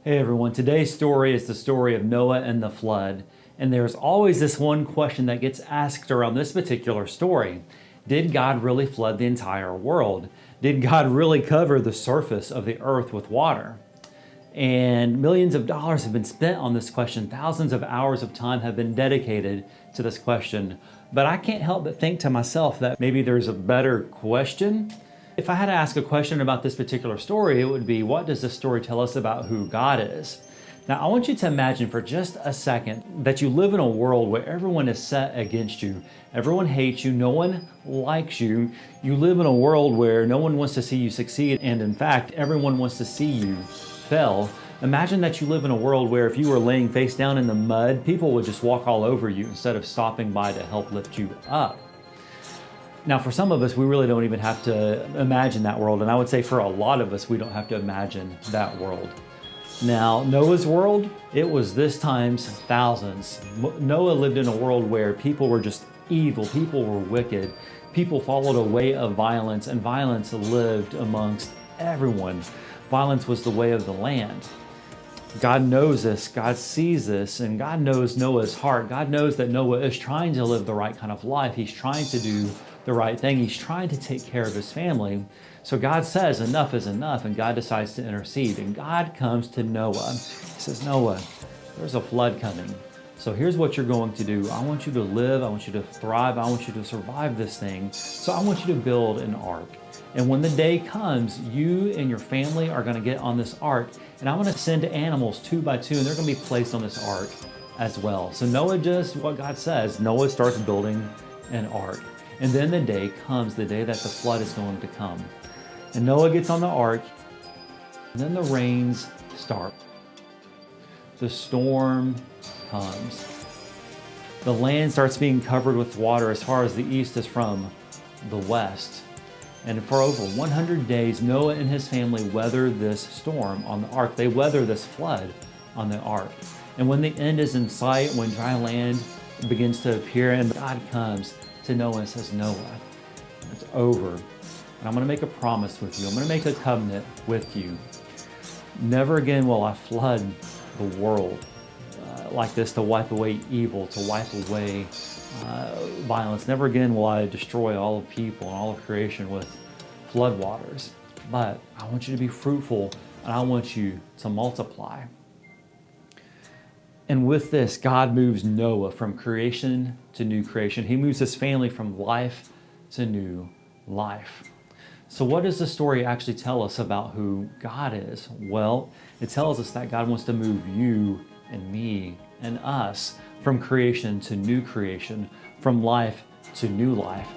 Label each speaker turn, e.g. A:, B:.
A: Hey everyone, today's story is the story of Noah and the flood. And there's always this one question that gets asked around this particular story. Did God really flood the entire world? Did God really cover the surface of the earth with water? And millions of dollars have been spent on this question. Thousands of hours of time have been dedicated to this question. But I can't help but think to myself that maybe there's a better question. If I had to ask a question about this particular story, it would be, what does this story tell us about who God is? Now, I want you to imagine for just a second that you live in a world where everyone is set against you. Everyone hates you. No one likes you. You live in a world where no one wants to see you succeed. And in fact, everyone wants to see you fail. Imagine that you live in a world where if you were laying face down in the mud, people would just walk all over you instead of stopping by to help lift you up. Now, for some of us, we really don't even have to imagine that world. And I would say for a lot of us, we don't have to imagine that world. Now, Noah's world, it was this times thousands. Noah lived in a world where people were just evil, people were wicked, people followed a way of violence, and violence lived amongst everyone. Violence was the way of the land. God knows this, God sees this, and God knows Noah's heart. God knows that Noah is trying to live the right kind of life. He's trying to do the right thing. He's trying to take care of his family. So God says enough is enough, and God decides to intercede. And God comes to Noah. He says, Noah, there's a flood coming. So here's what you're going to do. I want you to live. I want you to thrive. I want you to survive this thing. So I want you to build an ark. And when the day comes, you and your family are going to get on this ark, and I'm going to send animals 2 by 2, and they're going to be placed on this ark as well. So Noah does what God says. Noah starts building an ark. And then the day comes, the day that the flood is going to come. And Noah gets on the ark, and then the rains start. The storm comes. The land starts being covered with water as far as the east is from the west. And for over 100 days, Noah and his family weather this storm on the ark. They weather this flood on the ark. And when the end is in sight, when dry land begins to appear, and God comes to Noah and says, Noah, it's over. And I'm going to make a promise with you. I'm going to make a covenant with you. Never again will I flood the world like this to wipe away evil, to wipe away violence. Never again will I destroy all of people and all of creation with flood waters. But I want you to be fruitful, and I want you to multiply. And with this, God moves Noah from creation to new creation. He moves his family from life to new life. So what does the story actually tell us about who God is? Well, it tells us that God wants to move you and me and us from creation to new creation, from life to new life.